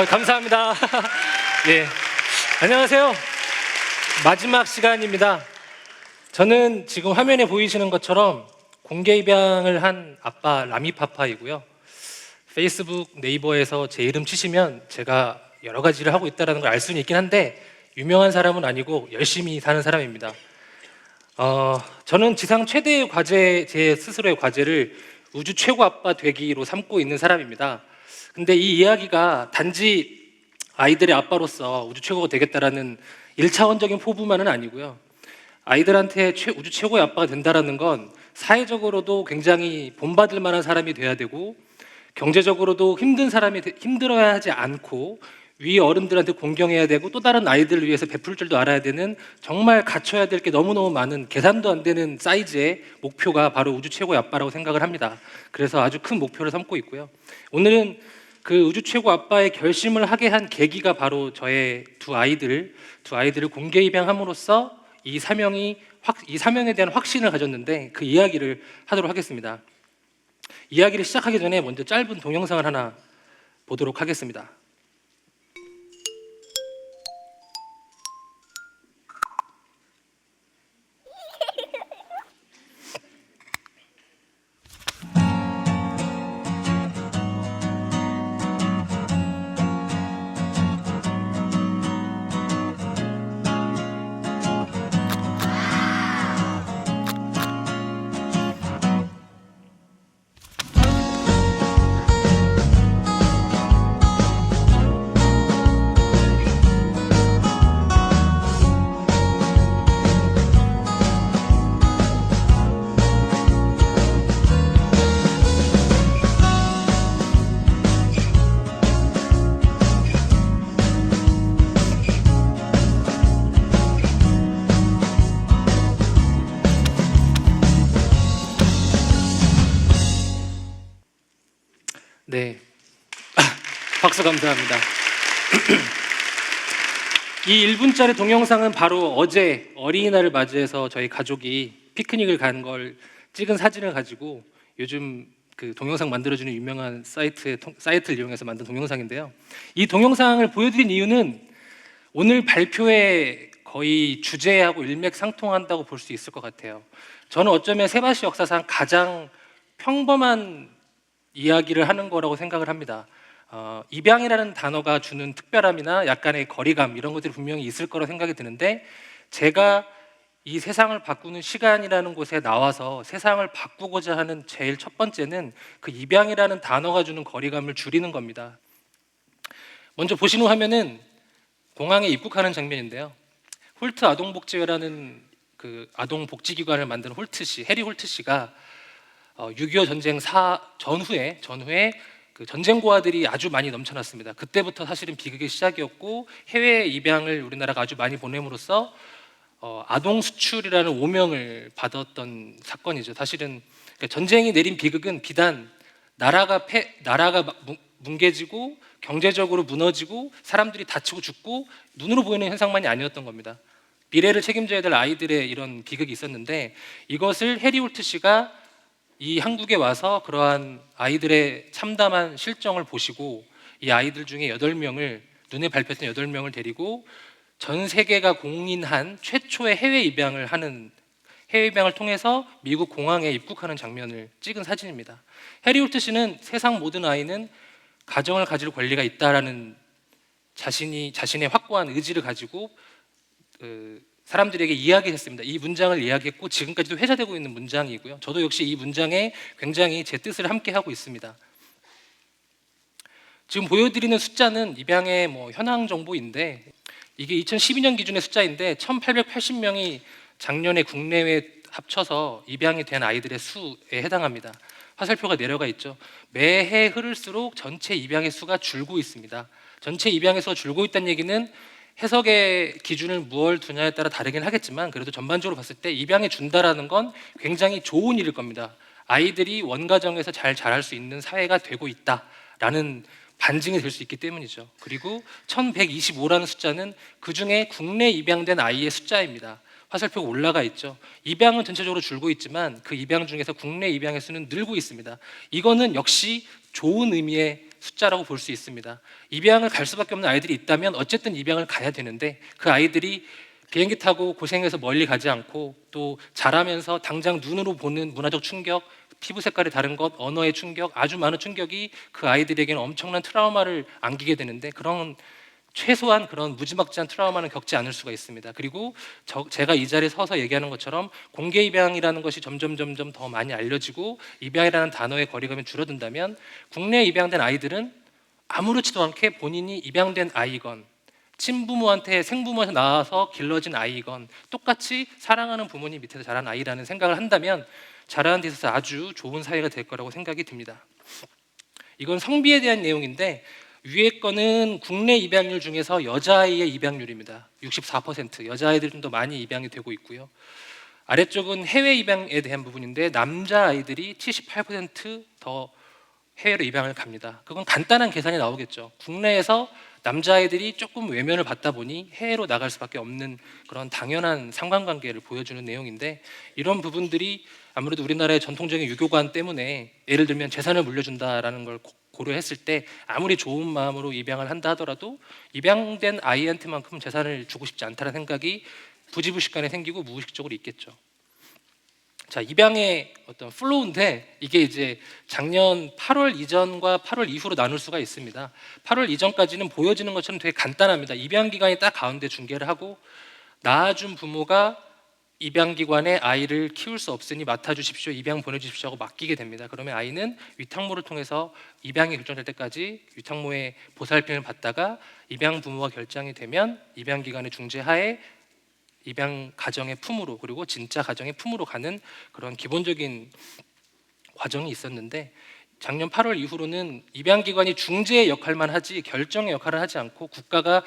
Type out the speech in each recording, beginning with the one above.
감사합니다. 예, 안녕하세요. 마지막 시간입니다. 저는 지금 화면에 보이시는 것처럼 공개 입양을 한 아빠 라미파파이고요. 페이스북, 네이버에서 제 이름 치시면 제가 여러 가지를 하고 있다는 걸 알 수는 있긴 한데 유명한 사람은 아니고 열심히 사는 사람입니다. 저는 지상 최대의 과제, 제 스스로의 과제를 우주 최고 아빠 되기로 삼고 있는 사람입니다. 근데 이 이야기가 단지 아이들의 아빠로서 우주 최고가 되겠다라는 1차원적인 포부만은 아니고요. 아이들한테 우주 최고의 아빠가 된다는 건 사회적으로도 굉장히 본받을 만한 사람이 돼야 되고, 경제적으로도 힘들어야 하지 않고 위 어른들한테 공경해야 되고, 또 다른 아이들을 위해서 베풀 줄도 알아야 되는, 정말 갖춰야 될 게 너무너무 많은, 계산도 안 되는 사이즈의 목표가 바로 우주 최고의 아빠라고 생각을 합니다. 그래서 아주 큰 목표를 삼고 있고요. 오늘은 그 우주 최고 아빠의 결심을 하게 한 계기가 바로 저의 두 아이들을 공개 입양함으로써 이 사명에 대한 확신을 가졌는데, 그 이야기를 하도록 하겠습니다. 이야기를 시작하기 전에 먼저 짧은 동영상을 하나 보도록 하겠습니다. 네, 박수 감사합니다. 이 1분짜리 동영상은 바로 어제 어린이날을 맞이해서 저희 가족이 피크닉을 간 걸 찍은 사진을 가지고 요즘 그 동영상 만들어주는 유명한 사이트를 이용해서 만든 동영상인데요. 이 동영상을 보여드린 이유는 오늘 발표의 거의 주제하고 일맥상통한다고 볼 수 있을 것 같아요. 저는 어쩌면 세바시 역사상 가장 평범한 이야기를 하는 거라고 생각을 합니다. 입양이라는 단어가 주는 특별함이나 약간의 거리감, 이런 것들이 분명히 있을 거라고 생각이 드는데, 제가 이 세상을 바꾸는 시간이라는 곳에 나와서 세상을 바꾸고자 하는 제일 첫 번째는 그 입양이라는 단어가 주는 거리감을 줄이는 겁니다. 먼저 보시는 화면은 공항에 입국하는 장면인데요. 홀트 아동복지회라는 그 아동복지기관을 만든 해리 홀트 씨가 6.25 전쟁 전후에 그 전쟁 고아들이 아주 많이 넘쳐났습니다. 그때부터 사실은 비극의 시작이었고, 해외 입양을 우리나라가 아주 많이 보냄으로써 아동 수출이라는 오명을 받았던 사건이죠. 사실은 전쟁이 내린 비극은 비단 나라가 뭉개지고 경제적으로 무너지고 사람들이 다치고 죽고 눈으로 보이는 현상만이 아니었던 겁니다. 미래를 책임져야 될 아이들의 이런 비극이 있었는데, 이것을 해리 홀트 씨가 이 한국에 와서 그러한 아이들의 참담한 실정을 보시고, 이 아이들 중에 8명을, 눈에 밟혔던 8명을 데리고 전 세계가 공인한 최초의 해외 입양을 통해서 미국 공항에 입국하는 장면을 찍은 사진입니다. 해리 홀트 씨는 세상 모든 아이는 가정을 가질 권리가 있다라는 자신의 확고한 의지를 가지고 사람들에게 이야기했습니다. 이 문장을 이야기했고, 지금까지도 회자되고 있는 문장이고요. 저도 역시 이 문장에 굉장히 제 뜻을 함께 하고 있습니다. 지금 보여드리는 숫자는 입양의 현황 정보인데, 이게 2012년 기준의 숫자인데 1880명이 작년에 국내외 합쳐서 입양이 된 아이들의 수에 해당합니다. 화살표가 내려가 있죠. 매해 흐를수록 전체 입양의 수가 줄고 있습니다. 전체 입양의 수가 줄고 있다는 얘기는 해석의 기준을 무엇을 두냐에 따라 다르긴 하겠지만, 그래도 전반적으로 봤을 때 입양해 준다라는 건 굉장히 좋은 일일 겁니다. 아이들이 원가정에서 잘 자랄 수 있는 사회가 되고 있다라는 반증이 될 수 있기 때문이죠. 그리고 1125라는 숫자는 그 중에 국내 입양된 아이의 숫자입니다. 화살표가 올라가 있죠. 입양은 전체적으로 줄고 있지만 그 입양 중에서 국내 입양의 수는 늘고 있습니다. 이거는 역시 좋은 의미의 숫자라고 볼 수 있습니다. 입양을 갈 수밖에 없는 아이들이 있다면 어쨌든 입양을 가야 되는데 그 아이들이 비행기 타고 고생해서 멀리 가지 않고 또 자라면서 당장 눈으로 보는 문화적 충격, 피부 색깔이 다른 것, 언어의 충격, 아주 많은 충격이 그 아이들에게는 엄청난 트라우마를 안기게 되는데 그런 최소한 그런 무지막지한 트라우마는 겪지 않을 수가 있습니다. 그리고 제가 이 자리에 서서 얘기하는 것처럼 공개 입양이라는 것이 점점 더 많이 알려지고 입양이라는 단어의 거리감이 줄어든다면 국내에 입양된 아이들은 아무렇지도 않게 본인이 입양된 아이건 친부모한테 생부모에서 나와서 길러진 아이건 똑같이 사랑하는 부모님 밑에서 자란 아이라는 생각을 한다면 자라는 데 있어서 아주 좋은 사회가 될 거라고 생각이 듭니다. 이건 성비에 대한 내용인데 위에 거는 국내 입양률 중에서 여자아이의 입양률입니다. 64%, 여자아이들이 좀 더 많이 입양이 되고 있고요. 아래쪽은 해외 입양에 대한 부분인데 남자아이들이 78%더 해외로 입양을 갑니다. 그건 간단한 계산이 나오겠죠. 국내에서 남자아이들이 조금 외면을 받다 보니 해외로 나갈 수밖에 없는 그런 당연한 상관관계를 보여주는 내용인데 이런 부분들이 아무래도 우리나라의 전통적인 유교관 때문에 예를 들면 재산을 물려준다라는 걸 고려했을 때 아무리 좋은 마음으로 입양을 한다 하더라도 입양된 아이한테만큼 재산을 주고 싶지 않다는 생각이 부지불식간에 생기고 무의식적으로 있겠죠. 자, 입양의 어떤 플로우인데 이게 이제 작년 8월 이전과 8월 이후로 나눌 수가 있습니다. 8월 이전까지는 보여지는 것처럼 되게 간단합니다. 입양기관이 딱 가운데 중개를 하고 낳아준 부모가 입양기관에 아이를 키울 수 없으니 맡아주십시오, 입양 보내주십시오 하고 맡기게 됩니다. 그러면 아이는 위탁모를 통해서 입양이 결정될 때까지 위탁모의 보살핌을 받다가 입양 부모가 결정이 되면 입양기관의 중재하에 입양 가정의 품으로 그리고 진짜 가정의 품으로 가는 그런 기본적인 과정이 있었는데 작년 8월 이후로는 입양기관이 중재의 역할만 하지 결정의 역할을 하지 않고 국가가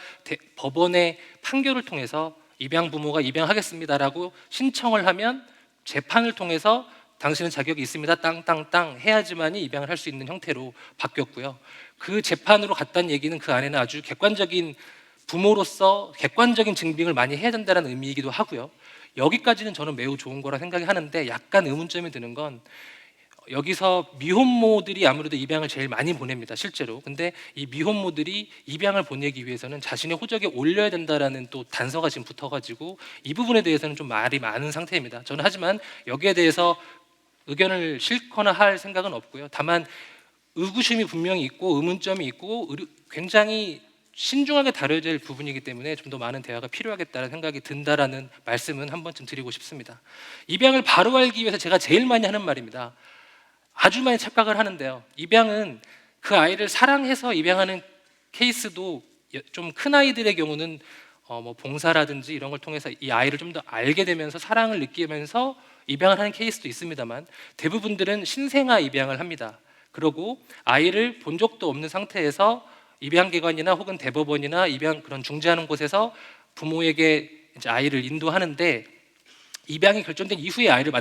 법원의 판결을 통해서 입양 부모가 입양하겠습니다라고 신청을 하면 재판을 통해서 당신은 자격이 있습니다 땅땅땅 해야지만이 입양을 할 수 있는 형태로 바뀌었고요. 그 재판으로 갔다는 얘기는 그 안에는 아주 객관적인 부모로서 객관적인 증빙을 많이 해야 된다는 의미이기도 하고요. 여기까지는 저는 매우 좋은 거라 생각이 하는데 약간 의문점이 드는 건 여기서 미혼모들이 아무래도 입양을 제일 많이 보냅니다, 실제로. 근데 이 미혼모들이 입양을 보내기 위해서는 자신의 호적에 올려야 된다라는 또 단서가 지금 붙어가지고 이 부분에 대해서는 좀 말이 많은 상태입니다. 저는 하지만 여기에 대해서 의견을 싣거나 할 생각은 없고요. 다만 의구심이 분명히 있고 의문점이 있고 굉장히 신중하게 다뤄야 될 부분이기 때문에 좀 더 많은 대화가 필요하겠다는 생각이 든다라는 말씀은 한 번쯤 드리고 싶습니다. 입양을 바로 알기 위해서 제가 제일 많이 하는 말입니다. 아주 많이 착각을 하는데요. 입양은 그 아이를 사랑해서 입양하는 케이스도 좀 큰 아이들의 경우는 뭐 봉사라든지 이런 걸 통해서 이 아이를 좀 더 알게 되면서 사랑을 느끼면서 입양을 하는 케이스도 있습니다만 대부분들은 신생아 입양을 합니다. 그리고 아이를 본 적도 없는 상태에서 입양기관이나 혹은 대법원이나 입양 그런 중재하는 곳에서 부모에게 이제 아이를 인도하는데 입양이 결정된 이후에 아이를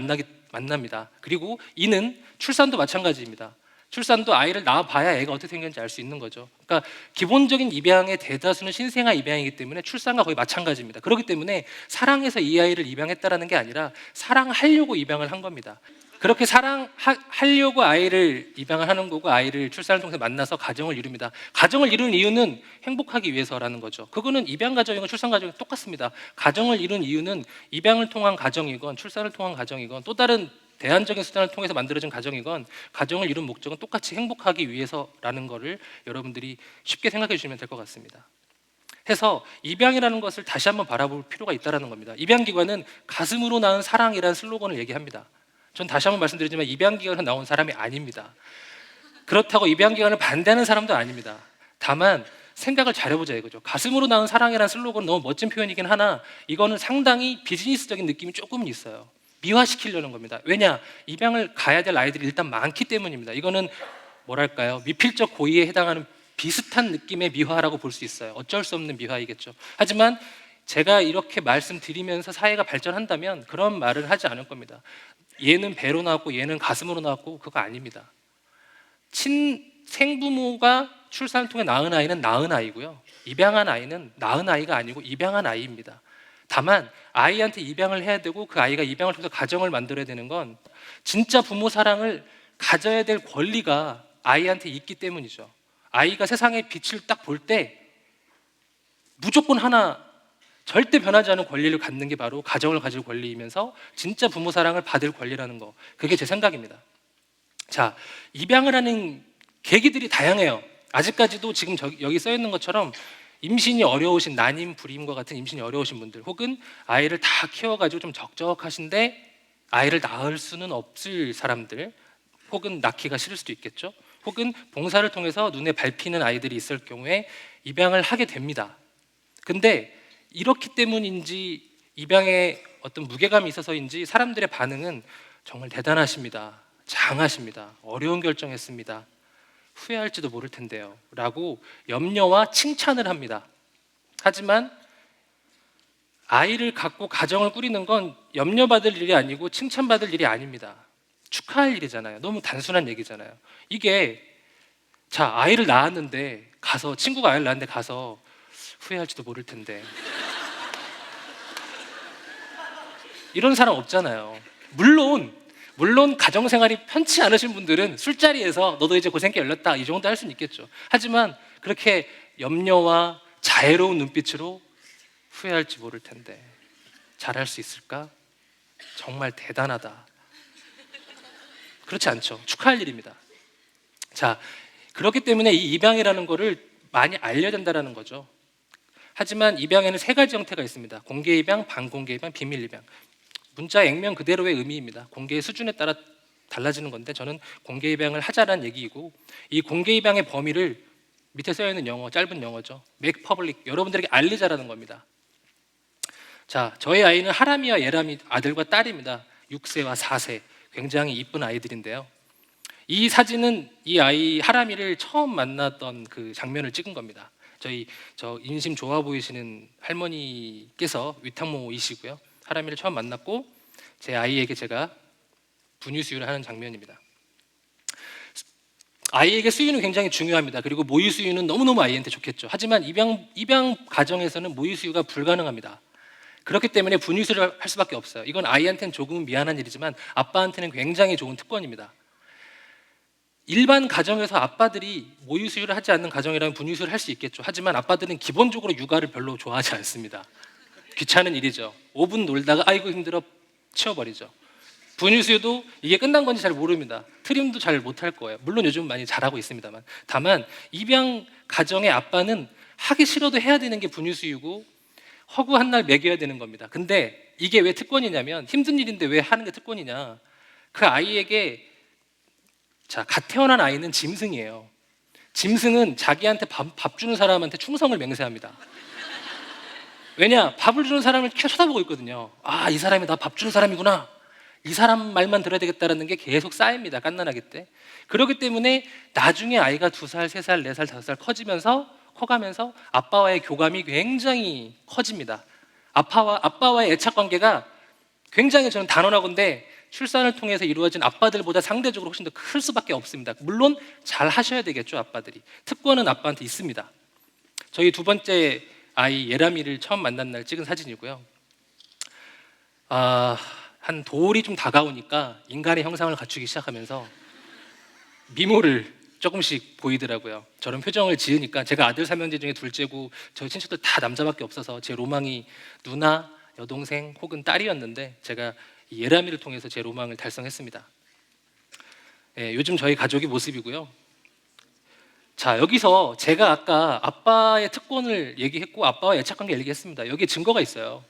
만납니다. 그리고 이는 출산도 마찬가지입니다. 출산도 아이를 낳아봐야 애가 어떻게 생겼는지 알 수 있는 거죠. 그러니까 기본적인 입양의 대다수는 신생아 입양이기 때문에 출산과 거의 마찬가지입니다. 그렇기 때문에 사랑해서 이 아이를 입양했다라는 게 아니라 사랑하려고 입양을 한 겁니다. 그렇게 사랑하려고 아이를 입양을 하는 거고 아이를 출산을 통해서 만나서 가정을 이룹니다. 가정을 이룬 이유는 행복하기 위해서라는 거죠. 그거는 입양 가정이건 출산 가정이건 똑같습니다. 가정을 이룬 이유는 입양을 통한 가정이건 출산을 통한 가정이건 또 다른 대안적인 수단을 통해서 만들어진 가정이건 가정을 이룬 목적은 똑같이 행복하기 위해서라는 거를 여러분들이 쉽게 생각해 주시면 될 것 같습니다. 해서 입양이라는 것을 다시 한번 바라볼 필요가 있다는 겁니다. 입양기관은 가슴으로 낳은 사랑이라는 슬로건을 얘기합니다. 전 다시 한번 말씀드리지만 입양기관에서 나온 사람이 아닙니다. 그렇다고 입양기관을 반대하는 사람도 아닙니다. 다만 생각을 잘해보자 이거죠. 가슴으로 낳은 사랑이라는 슬로건은 너무 멋진 표현이긴 하나 이거는 상당히 비즈니스적인 느낌이 조금은 있어요. 미화시키려는 겁니다. 왜냐? 입양을 가야 될 아이들이 일단 많기 때문입니다. 이거는 뭐랄까요? 미필적 고의에 해당하는 비슷한 느낌의 미화라고 볼 수 있어요. 어쩔 수 없는 미화이겠죠. 하지만 제가 이렇게 말씀드리면서 사회가 발전한다면 그런 말을 하지 않을 겁니다. 얘는 배로 나왔고 얘는 가슴으로 나왔고 그거 아닙니다. 생부모가 출산을 통해 낳은 아이는 낳은 아이고요. 입양한 아이는 낳은 아이가 아니고 입양한 아이입니다. 다만 아이한테 입양을 해야 되고 그 아이가 입양을 통해서 가정을 만들어야 되는 건 진짜 부모 사랑을 가져야 될 권리가 아이한테 있기 때문이죠. 아이가 세상의 빛을 딱 볼 때 무조건 하나 절대 변하지 않은 권리를 갖는 게 바로 가정을 가질 권리이면서 진짜 부모 사랑을 받을 권리라는 거, 그게 제 생각입니다. 자, 입양을 하는 계기들이 다양해요. 아직까지도 지금 여기 써 있는 것처럼 임신이 어려우신, 난임, 불임과 같은 임신이 어려우신 분들, 혹은 아이를 다 키워가지고 좀 적적하신데 아이를 낳을 수는 없을 사람들, 혹은 낳기가 싫을 수도 있겠죠. 혹은 봉사를 통해서 눈에 밟히는 아이들이 있을 경우에 입양을 하게 됩니다. 근데 이렇기 때문인지, 입양에 어떤 무게감이 있어서인지 사람들의 반응은 정말 대단하십니다, 장하십니다, 어려운 결정했습니다, 후회할지도 모를 텐데요 라고 염려와 칭찬을 합니다. 하지만 아이를 갖고 가정을 꾸리는 건 염려받을 일이 아니고 칭찬받을 일이 아닙니다. 축하할 일이잖아요. 너무 단순한 얘기잖아요. 이게, 자, 아이를 낳았는데 가서, 친구가 아이를 낳았는데 가서 후회할지도 모를 텐데, 이런 사람 없잖아요. 물론 가정생활이 편치 않으신 분들은 술자리에서 너도 이제 고생길 열렸다 이 정도 할 수는 있겠죠. 하지만 그렇게 염려와 자애로운 눈빛으로 후회할지 모를 텐데 잘할 수 있을까? 정말 대단하다. 그렇지 않죠. 축하할 일입니다. 자, 그렇기 때문에 이 입양이라는 거를 많이 알려야 된다는 거죠. 하지만 입양에는 세 가지 형태가 있습니다. 공개 입양, 반공개 입양, 비밀 입양. 문자 액면 그대로의 의미입니다. 공개의 수준에 따라 달라지는 건데 저는 공개 입양을 하자라는 얘기이고, 이 공개 입양의 범위를 밑에 써 있는 영어, 짧은 영어죠. make public, 여러분들에게 알리자라는 겁니다. 자, 저희 아이는 하람이와 예람이 아들과 딸입니다. 6세와 4세, 굉장히 이쁜 아이들인데요. 이 사진은 이 아이 하람이를 처음 만났던 그 장면을 찍은 겁니다. 저 인심 좋아 보이시는 할머니께서 위탁모이시고요. 하람이를 처음 만났고 제 아이에게 제가 분유 수유를 하는 장면입니다. 아이에게 수유는 굉장히 중요합니다. 그리고 모유 수유는 너무너무 아이한테 좋겠죠. 하지만 입양 가정에서는 모유 수유가 불가능합니다. 그렇기 때문에 분유 수유를 할 수밖에 없어요. 이건 아이한테는 조금 미안한 일이지만 아빠한테는 굉장히 좋은 특권입니다. 일반 가정에서 아빠들이 모유 수유를 하지 않는 가정이라면 분유 수유를 할 수 있겠죠. 하지만 아빠들은 기본적으로 육아를 별로 좋아하지 않습니다. 귀찮은 일이죠. 5분 놀다가 아이고 힘들어 치워버리죠. 분유 수유도 이게 끝난 건지 잘 모릅니다. 트림도 잘 못할 거예요. 물론 요즘 많이 잘하고 있습니다만. 다만 입양 가정의 아빠는 하기 싫어도 해야 되는 게 분유 수유고 허구한 날 먹여야 되는 겁니다. 근데 이게 왜 특권이냐면, 힘든 일인데 왜 하는 게 특권이냐, 그 아이에게, 자, 갓 태어난 아이는 짐승이에요. 짐승은 자기한테 밥 주는 사람한테 충성을 맹세합니다. 왜냐? 밥을 주는 사람을 계속 쳐다보고 있거든요. 아, 이 사람이 나 밥 주는 사람이구나, 이 사람 말만 들어야 되겠다라는 게 계속 쌓입니다. 갓난아기 때. 그렇기 때문에 나중에 아이가 2살, 3살, 4살, 5살 커가면서 아빠와의 교감이 굉장히 커집니다. 아빠와의 애착관계가 굉장히 저는 단언하건대 출산을 통해서 이루어진 아빠들보다 상대적으로 훨씬 더 클 수밖에 없습니다. 물론 잘 하셔야 되겠죠, 아빠들이. 특권은 아빠한테 있습니다. 저희 두 번째 아이 예람이를 처음 만난 날 찍은 사진이고요. 한 돌이 좀 다가오니까 인간의 형상을 갖추기 시작하면서 미모를 조금씩 보이더라고요. 저런 표정을 지으니까, 제가 아들 3형제 중에 둘째고 저희 친척들 다 남자밖에 없어서 제 로망이 누나, 여동생 혹은 딸이었는데 제가 이 예람이를 통해서 제 로망을 달성했습니다. 요즘 저희 가족의 모습이고요. 자, 여기서 제가 아까 아빠의 특권을 얘기했고 아빠와 애착관계 얘기했습니다. 여기에 증거가 있어요.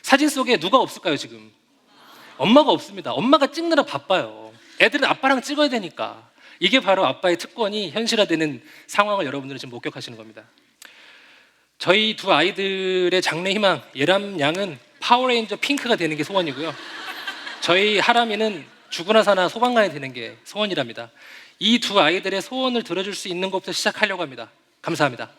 사진 속에 누가 없을까요 지금? 엄마가 없습니다. 엄마가 찍느라 바빠요. 애들은 아빠랑 찍어야 되니까. 이게 바로 아빠의 특권이 현실화되는 상황을 여러분들은 지금 목격하시는 겁니다. 저희 두 아이들의 장래 희망, 예람 양은 파워레인저 핑크가 되는 게 소원이고요. 저희 하람이는 죽으나 사나 소방관이 되는 게 소원이랍니다. 이 두 아이들의 소원을 들어줄 수 있는 것부터 시작하려고 합니다. 감사합니다.